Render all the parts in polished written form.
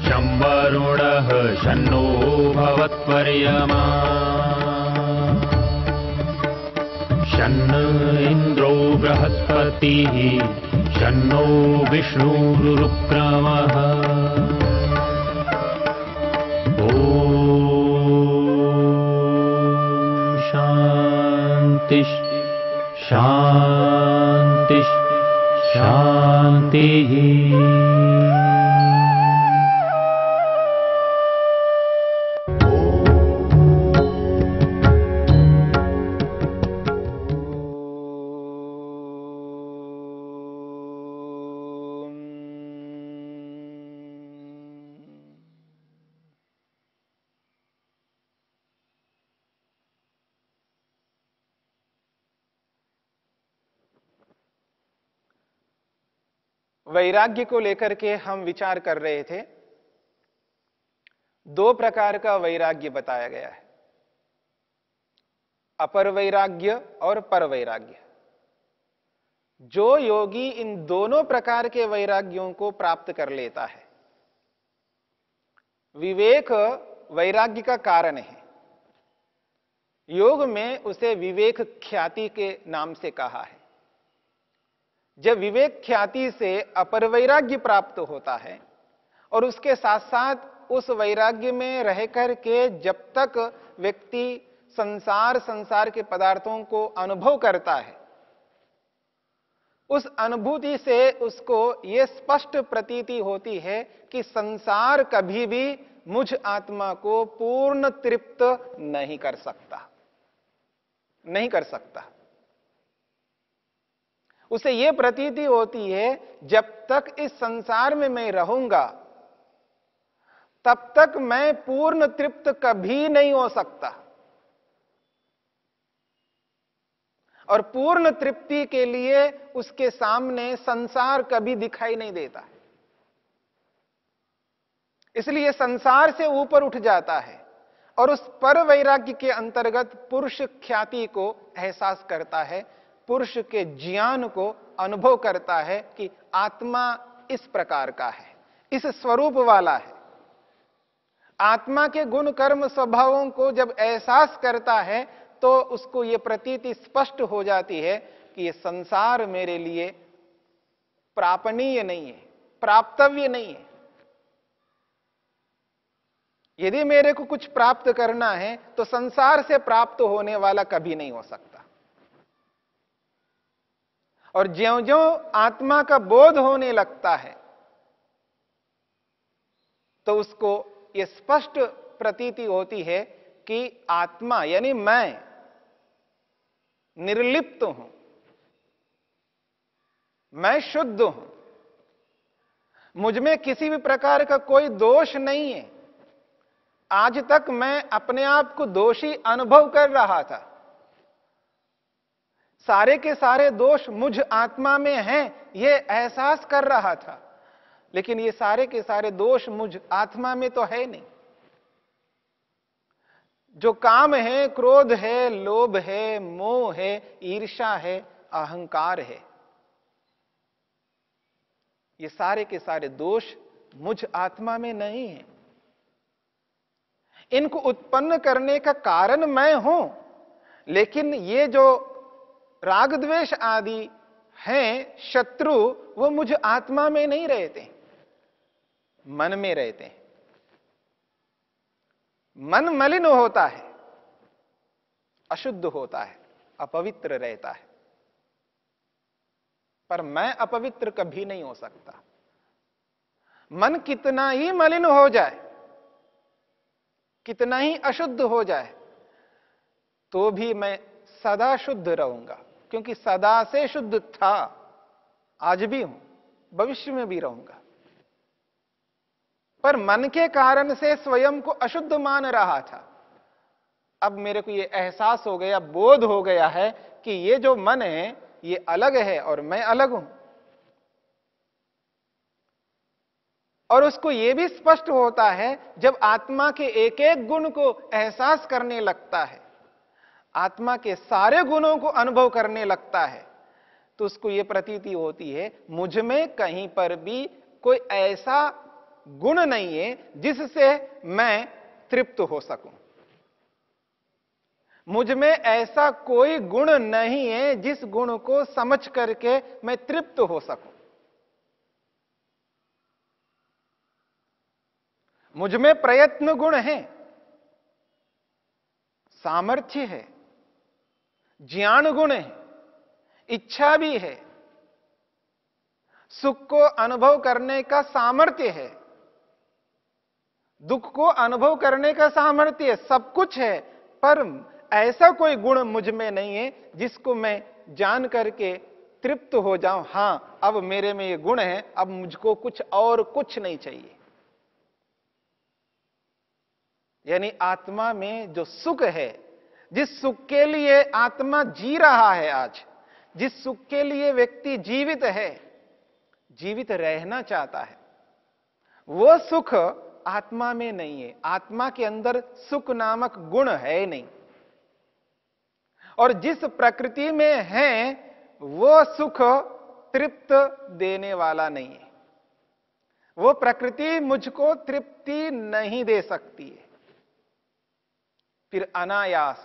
शं वरुणः शन्नो भवत्वर्यमा शन्न इन्द्रो बृहस्पतिः शन्नो विष्णुरुक्रमः ॐ शान्ति शान्ति शान्तिः। वैराग्य को लेकर के हम विचार कर रहे थे। दो प्रकार का वैराग्य बताया गया है, अपर वैराग्य और पर वैराग्य। जो योगी इन दोनों प्रकार के वैराग्यों को प्राप्त कर लेता है, विवेक वैराग्य का कारण है। योग में उसे विवेक ख्याति के नाम से कहा है। जब विवेक ख्याति से अपर वैराग्य प्राप्त होता है और उसके साथ साथ उस वैराग्य में रह कर के जब तक व्यक्ति संसार के पदार्थों को अनुभव करता है, उस अनुभूति से उसको यह स्पष्ट प्रतीति होती है कि संसार कभी भी मुझ आत्मा को पूर्ण तृप्त नहीं कर सकता। उसे यह प्रतीति होती है जब तक इस संसार में मैं रहूंगा तब तक मैं पूर्ण तृप्त कभी नहीं हो सकता, और पूर्ण तृप्ति के लिए उसके सामने संसार कभी दिखाई नहीं देता है। इसलिए संसार से ऊपर उठ जाता है और उस पर वैराग्य के अंतर्गत पुरुष ख्याति को एहसास करता है, पुरुष के ज्ञान को अनुभव करता है कि आत्मा इस प्रकार का है, इस स्वरूप वाला है। आत्मा के गुण कर्म स्वभावों को जब एहसास करता है तो उसको यह प्रतीति स्पष्ट हो जाती है कि यह संसार मेरे लिए प्रापणीय नहीं है, प्राप्तव्य नहीं है। यदि मेरे को कुछ प्राप्त करना है तो संसार से प्राप्त होने वाला कभी नहीं हो सकता। और ज्यों-ज्यों आत्मा का बोध होने लगता है तो उसको यह स्पष्ट प्रतीति होती है कि आत्मा यानी मैं निर्लिप्त हूं, मैं शुद्ध हूं, मुझ में किसी भी प्रकार का कोई दोष नहीं है। आज तक मैं अपने आप को दोषी अनुभव कर रहा था, सारे के सारे दोष मुझ आत्मा में हैं यह एहसास कर रहा था, लेकिन ये सारे के सारे दोष मुझ आत्मा में तो है नहीं। जो काम है, क्रोध है, लोभ है, मोह है, ईर्ष्या है, अहंकार है, ये सारे के सारे दोष मुझ आत्मा में नहीं है। इनको उत्पन्न करने का कारण मैं हूं, लेकिन ये जो राग द्वेष आदि हैं शत्रु, वो मुझ आत्मा में नहीं रहते, मन में रहते हैं। मन मलिन होता है, अशुद्ध होता है, अपवित्र रहता है, पर मैं अपवित्र कभी नहीं हो सकता। मन कितना ही मलिन हो जाए, कितना ही अशुद्ध हो जाए, तो भी मैं सदा शुद्ध रहूंगा, क्योंकि सदा से शुद्ध था, आज भी हूं, भविष्य में भी रहूंगा। पर मन के कारण से स्वयं को अशुद्ध मान रहा था। अब मेरे को यह एहसास हो गया, बोध हो गया है कि ये जो मन है ये अलग है और मैं अलग हूं। और उसको यह भी स्पष्ट होता है जब आत्मा के एक एक गुण को एहसास करने लगता है, आत्मा के सारे गुणों को अनुभव करने लगता है, तो उसको यह प्रतीति होती है मुझ में कहीं पर भी कोई ऐसा गुण नहीं है जिससे मैं तृप्त हो सकूं। मुझ में ऐसा कोई गुण नहीं है जिस गुण को समझ करके मैं तृप्त हो सकूं। मुझ में प्रयत्न गुण है, सामर्थ्य है, ज्ञान गुण है, इच्छा भी है, सुख को अनुभव करने का सामर्थ्य है, दुख को अनुभव करने का सामर्थ्य है, सब कुछ है, पर ऐसा कोई गुण मुझ में नहीं है जिसको मैं जान करके तृप्त हो जाऊं, हां अब मेरे में ये गुण है, अब मुझको कुछ और कुछ नहीं चाहिए। यानी आत्मा में जो सुख है, जिस सुख के लिए आत्मा जी रहा है, आज जिस सुख के लिए व्यक्ति जीवित है, जीवित रहना चाहता है, वो सुख आत्मा में नहीं है। आत्मा के अंदर सुख नामक गुण है नहीं, और जिस प्रकृति में है वो सुख तृप्त देने वाला नहीं है। वो प्रकृति मुझको तृप्ति नहीं दे सकती है। फिर अनायास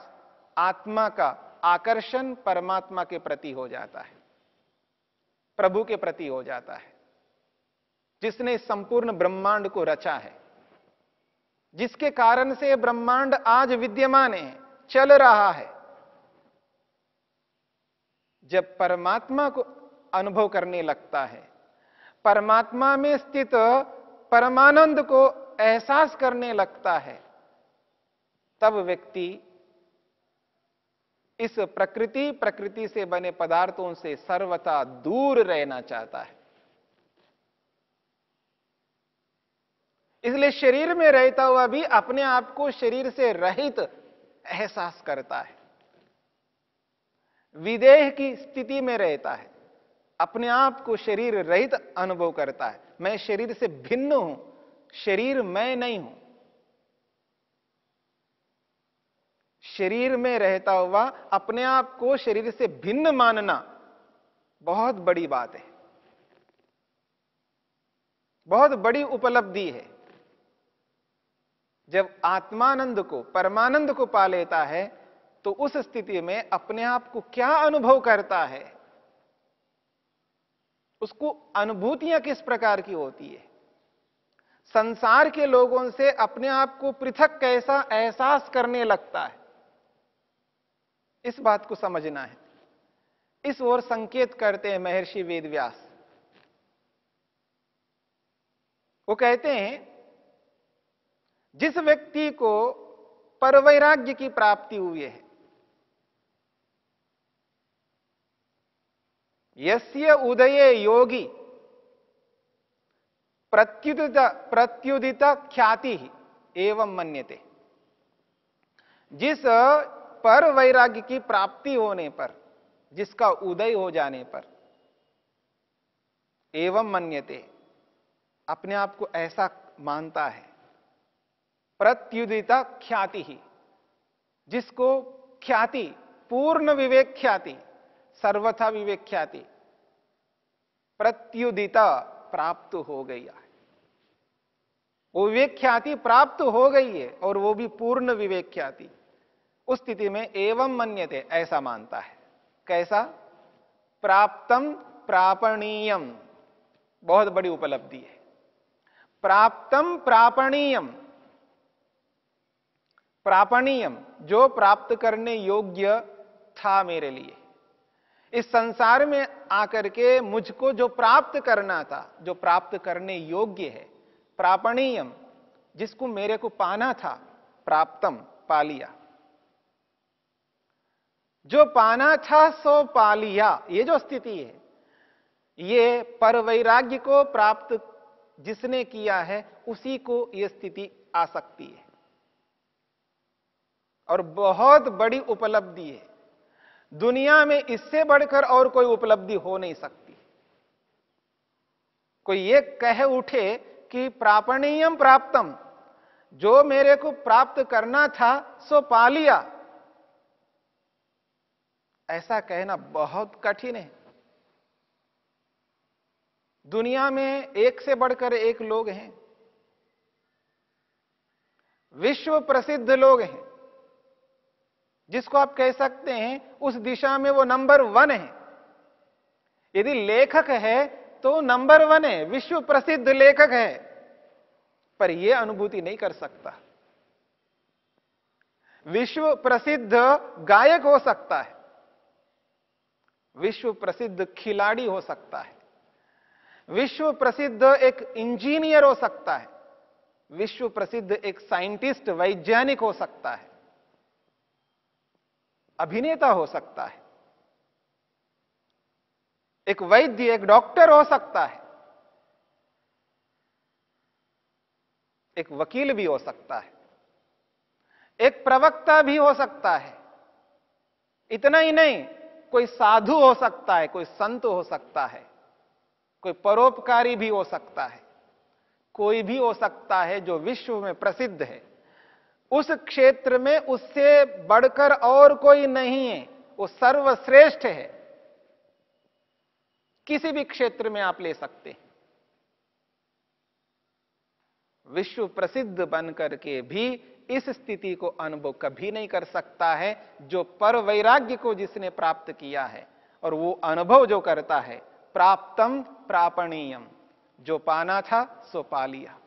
आत्मा का आकर्षण परमात्मा के प्रति हो जाता है, प्रभु के प्रति हो जाता है, जिसने संपूर्ण ब्रह्मांड को रचा है, जिसके कारण से ब्रह्मांड आज विद्यमान है, चल रहा है। जब परमात्मा को अनुभव करने लगता है, परमात्मा में स्थित परमानंद को एहसास करने लगता है, तब व्यक्ति इस प्रकृति से बने पदार्थों से सर्वथा दूर रहना चाहता है। इसलिए शरीर में रहता हुआ भी अपने आप को शरीर से रहित एहसास करता है, विदेह की स्थिति में रहता है, अपने आप को शरीर रहित अनुभव करता है। मैं शरीर से भिन्न हूं, शरीर मैं नहीं हूं। शरीर में रहता हुआ अपने आप को शरीर से भिन्न मानना बहुत बड़ी बात है, बहुत बड़ी उपलब्धि है। जब आत्मानंद को, परमानंद को पा लेता है, तो उस स्थिति में अपने आप को क्या अनुभव करता है, उसको अनुभूतियां किस प्रकार की होती है, संसार के लोगों से अपने आप को पृथक कैसा एहसास करने लगता है, इस बात को समझना है। इस ओर संकेत करते हैं महर्षि वेदव्यास। वो कहते हैं, जिस व्यक्ति को परवैराग्य की प्राप्ति हुई है, यस्य उदये योगी प्रत्युदित ख्याति एवं मन्यते। जिस पर वैराग्य की प्राप्ति होने पर, जिसका उदय हो जाने पर, एवं मन्यते अपने आप को ऐसा मानता है, प्रत्युदिता ख्याति ही, जिसको ख्याति, पूर्ण विवेक ख्याति, सर्वथा विवेक ख्याति, प्रत्युदिता प्राप्त हो गई है। वो विवेक ख्याति प्राप्त हो गई है, और वो भी पूर्ण विवेक ख्याति। उस स्थिति में एवं मन्यते, ऐसा मानता है। कैसा? प्राप्तम प्रापणीयम, बहुत बड़ी उपलब्धि है। प्राप्तम प्रापणीयम, प्रापणीयम जो प्राप्त करने योग्य था मेरे लिए, इस संसार में आकर के मुझको जो प्राप्त करना था, जो प्राप्त करने योग्य है, प्रापणीयम जिसको मेरे को पाना था, प्राप्तम पा लिया। जो पाना था सो पा लिया, ये जो स्थिति है, ये परवैराग्य को प्राप्त जिसने किया है उसी को यह स्थिति आ सकती है, और बहुत बड़ी उपलब्धि है। दुनिया में इससे बढ़कर और कोई उपलब्धि हो नहीं सकती। कोई ये कह उठे कि प्रापणीयम प्राप्तम, जो मेरे को प्राप्त करना था सो पा लिया, ऐसा कहना बहुत कठिन है। दुनिया में एक से बढ़कर एक लोग हैं विश्व प्रसिद्ध लोग हैं, जिसको आप कह सकते हैं उस दिशा में वो नंबर 1 है। यदि लेखक है तो नंबर 1 है, विश्व प्रसिद्ध लेखक है, पर यह अनुभूति नहीं कर सकता। विश्व प्रसिद्ध गायक हो सकता है, विश्व प्रसिद्ध खिलाड़ी हो सकता है, विश्व प्रसिद्ध एक इंजीनियर हो सकता है, विश्व प्रसिद्ध एक साइंटिस्ट वैज्ञानिक हो सकता है, अभिनेता हो सकता है, एक वैद्य, एक डॉक्टर हो सकता है, एक वकील भी हो सकता है, एक प्रवक्ता भी हो सकता है। इतना ही नहीं, कोई साधु हो सकता है, कोई संत हो सकता है, कोई परोपकारी भी हो सकता है, कोई भी हो सकता है जो विश्व में प्रसिद्ध है। उस क्षेत्र में उससे बढ़कर और कोई नहीं है, वो सर्वश्रेष्ठ है। किसी भी क्षेत्र में आप ले सकते हैं। विश्व प्रसिद्ध बनकर के भी इस स्थिति को अनुभव कभी नहीं कर सकता है जो पर वैराग्य को जिसने प्राप्त किया है। और वो अनुभव जो करता है, प्राप्तम प्रापणीयम, जो पाना था सो पा लिया।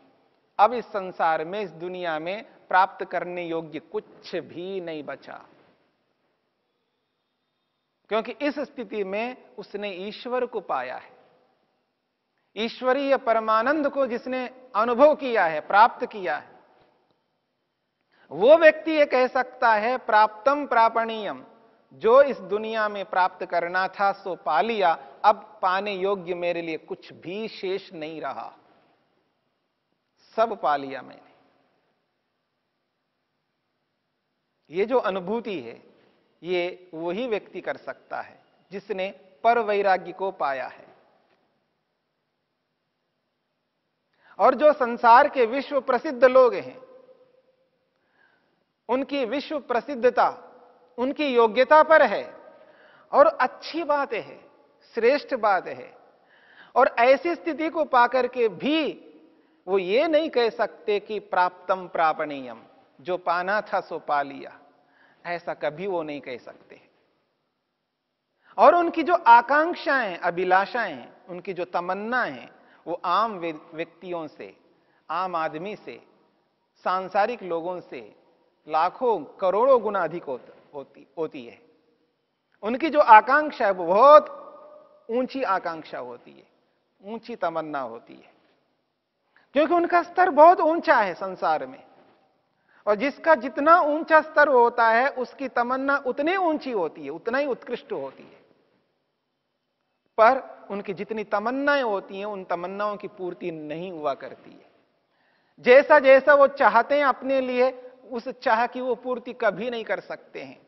अब इस संसार में, इस दुनिया में प्राप्त करने योग्य कुछ भी नहीं बचा, क्योंकि इस स्थिति में उसने ईश्वर को पाया है। ईश्वरीय परमानंद को जिसने अनुभव किया है, प्राप्त किया है, वो व्यक्ति ये कह सकता है प्राप्तम प्रापणीयम, जो इस दुनिया में प्राप्त करना था सो पा लिया, अब पाने योग्य मेरे लिए कुछ भी शेष नहीं रहा, सब पा लिया मैंने। ये जो अनुभूति है, ये वही व्यक्ति कर सकता है जिसने पर वैराग्य को पाया है। और जो संसार के विश्व प्रसिद्ध लोग हैं, उनकी विश्व प्रसिद्धता उनकी योग्यता पर है, और अच्छी बात है, श्रेष्ठ बात है। और ऐसी स्थिति को पाकर के भी वो ये नहीं कह सकते कि प्राप्तम प्रापणीयम, जो पाना था सो पा लिया, ऐसा कभी वो नहीं कह सकते। और उनकी जो आकांक्षाएं, अभिलाषाएं हैं, उनकी जो तमन्ना है, वो आम व्यक्तियों से, आम आदमी से, सांसारिक लोगों से लाखों करोड़ों गुना अधिक होती है। उनकी जो आकांक्षा है वो बहुत ऊंची आकांक्षा होती है, ऊंची तमन्ना होती है, क्योंकि उनका स्तर बहुत ऊंचा है संसार में। और जिसका जितना ऊंचा स्तर होता है, उसकी तमन्ना उतनी ऊंची होती है, उतना ही उत्कृष्ट होती है। पर उनकी जितनी तमन्नाएं होती हैं, उन तमन्नाओं की पूर्ति नहीं हुआ करती है। जैसा जैसा वो चाहते हैं अपने लिए, उस चाह की वो पूर्ति कभी नहीं कर सकते हैं।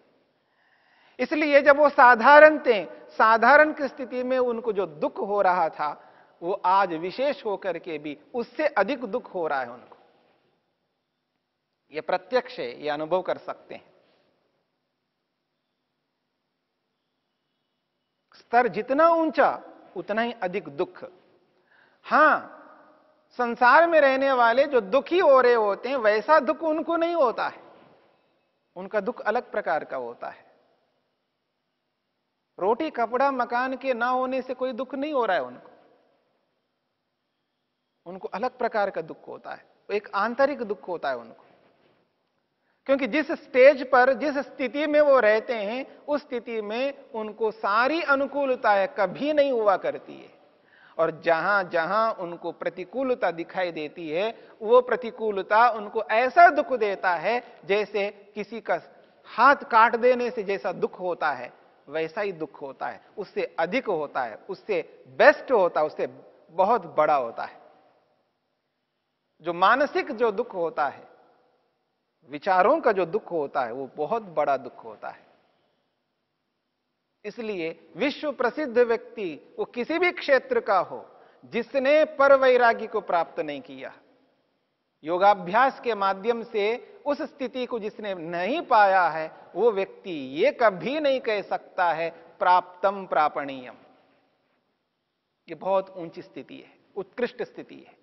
इसलिए जब वो साधारण थे, साधारण की स्थिति में उनको जो दुख हो रहा था, वो आज विशेष होकर के भी उससे अधिक दुख हो रहा है उनको। ये प्रत्यक्ष है, ये अनुभव कर सकते हैं। स्तर जितना ऊंचा, उतना ही अधिक दुख। हां, संसार में रहने वाले जो दुखी हो रहे होते हैं, वैसा दुख उनको नहीं होता है। उनका दुख अलग प्रकार का होता है। रोटी कपड़ा मकान के ना होने से कोई दुख नहीं हो रहा है उनको। उनको अलग प्रकार का दुख होता है, एक आंतरिक दुख होता है उनको। क्योंकि जिस स्टेज पर, जिस स्थिति में वो रहते हैं, उस स्थिति में उनको सारी अनुकूलताएं कभी नहीं हुआ करती है। और जहां जहां उनको प्रतिकूलता दिखाई देती है, वो प्रतिकूलता उनको ऐसा दुख देता है जैसे किसी का हाथ काट देने से जैसा दुख होता है, वैसा ही दुख होता है। उससे अधिक होता है, उससे बेस्ट होता है, उससे बहुत बड़ा होता है। जो मानसिक जो दुख होता है, विचारों का जो दुख होता है, वो बहुत बड़ा दुख होता है। इसलिए विश्व प्रसिद्ध व्यक्ति वो किसी भी क्षेत्र का हो, जिसने पर वैराग्य को प्राप्त नहीं किया, योगाभ्यास के माध्यम से उस स्थिति को जिसने नहीं पाया है, वो व्यक्ति ये कभी नहीं कह सकता है प्राप्तम प्रापणीयम। ये बहुत ऊंची स्थिति है, उत्कृष्ट स्थिति है।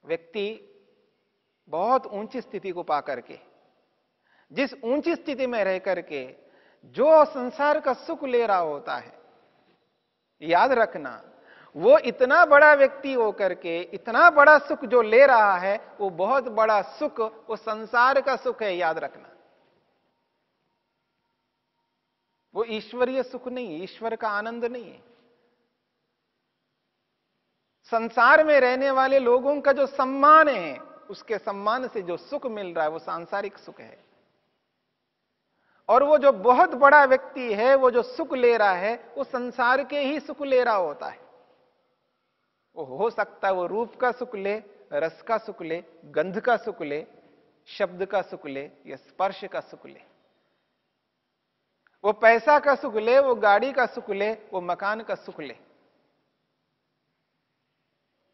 व्यक्ति बहुत ऊंची स्थिति को पा करके, जिस ऊंची स्थिति में रह करके जो संसार का सुख ले रहा होता है, याद रखना वो इतना बड़ा व्यक्ति होकर के इतना बड़ा सुख जो ले रहा है, वो बहुत बड़ा सुख वो संसार का सुख है। याद रखना, वो ईश्वरीय सुख नहीं है, ईश्वर का आनंद नहीं है। संसार में रहने वाले लोगों का जो सम्मान है, उसके सम्मान से जो सुख मिल रहा है वो सांसारिक सुख है। और वो जो बहुत बड़ा व्यक्ति है, वो जो सुख ले रहा है, वो संसार के ही सुख ले रहा होता है। वो हो सकता है वो रूप का सुख ले, रस का सुख ले, गंध का सुख ले, शब्द का सुख ले या स्पर्श का सुख ले। वो पैसा का सुख ले, वो गाड़ी का सुख ले, वो मकान का सुख ले,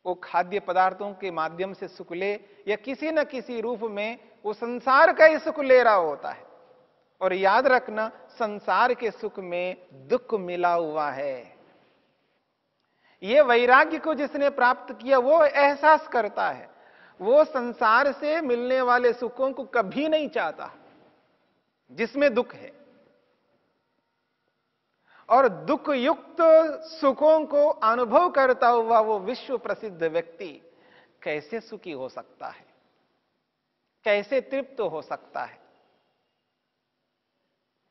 वो खाद्य पदार्थों के माध्यम से सुख ले या किसी न किसी रूप में वो संसार का ही सुख ले रहा होता है। और याद रखना, संसार के सुख में दुख मिला हुआ है। ये वैराग्य को जिसने प्राप्त किया वो एहसास करता है, वो संसार से मिलने वाले सुखों को कभी नहीं चाहता जिसमें दुख है। और दुख युक्त सुखों को अनुभव करता हुआ वो विश्व प्रसिद्ध व्यक्ति कैसे सुखी हो सकता है, कैसे तृप्त हो सकता है,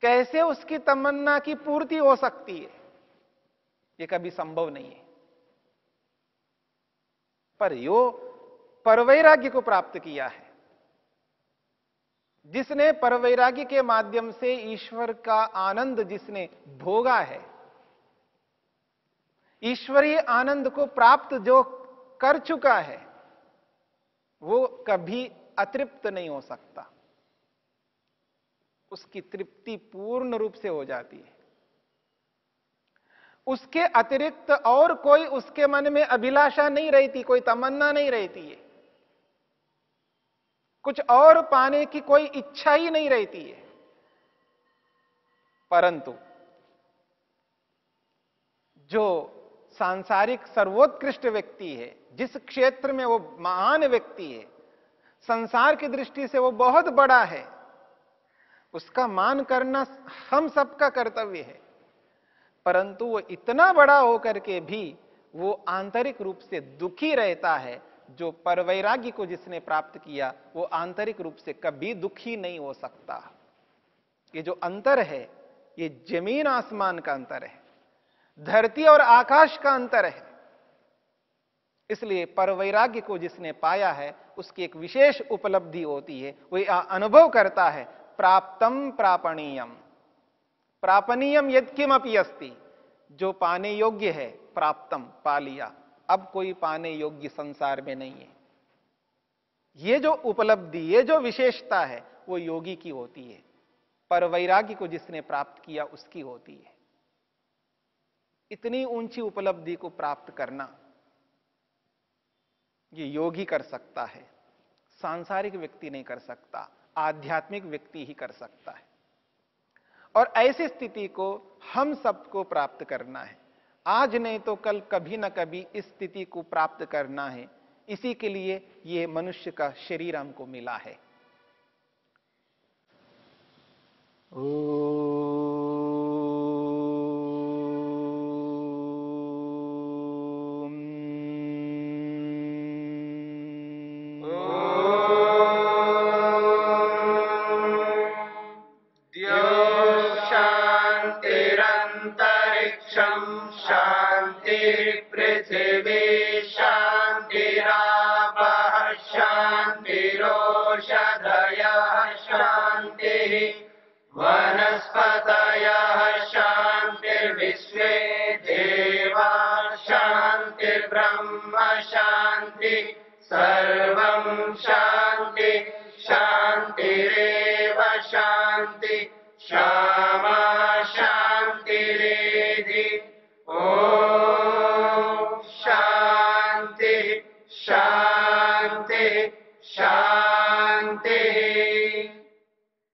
कैसे उसकी तमन्ना की पूर्ति हो सकती है? ये कभी संभव नहीं है। पर यो परवैराग्य को प्राप्त किया है, जिसने परवैराग्य के माध्यम से ईश्वर का आनंद जिसने भोगा है, ईश्वरीय आनंद को प्राप्त जो कर चुका है, वो कभी अतृप्त नहीं हो सकता। उसकी तृप्ति पूर्ण रूप से हो जाती है। उसके अतिरिक्त और कोई उसके मन में अभिलाषा नहीं रहती, कोई तमन्ना नहीं रहती है, कुछ और पाने की कोई इच्छा ही नहीं रहती है। परंतु जो सांसारिक सर्वोत्कृष्ट व्यक्ति है, जिस क्षेत्र में वो महान व्यक्ति है, संसार की दृष्टि से वो बहुत बड़ा है, उसका मान करना हम सबका कर्तव्य है। परंतु वो इतना बड़ा होकर के भी वो आंतरिक रूप से दुखी रहता है। जो परवैराग्य को जिसने प्राप्त किया, वो आंतरिक रूप से कभी दुखी नहीं हो सकता। ये जो अंतर है, ये जमीन आसमान का अंतर है, धरती और आकाश का अंतर है। इसलिए परवैराग्य को जिसने पाया है, उसकी एक विशेष उपलब्धि होती है। वो अनुभव करता है, प्राप्तम प्रापणीयम, प्रापणीयम यत्किमपि अस्ति, जो पाने योग्य है प्राप्तम, पा लिया, अब कोई पाने योग्य संसार में नहीं है। ये जो उपलब्धि, ये जो विशेषता है, वो योगी की होती है। परवैराग्य को जिसने प्राप्त किया उसकी होती है। इतनी ऊंची उपलब्धि को प्राप्त करना ये योगी कर सकता है, सांसारिक व्यक्ति नहीं कर सकता, आध्यात्मिक व्यक्ति ही कर सकता है। और ऐसी स्थिति को हम सबको प्राप्त करना है। आज नहीं तो कल कभी ना कभी इस स्थिति को प्राप्त करना है। इसी के लिए ये मनुष्य का शरीर हमको मिला है। शांति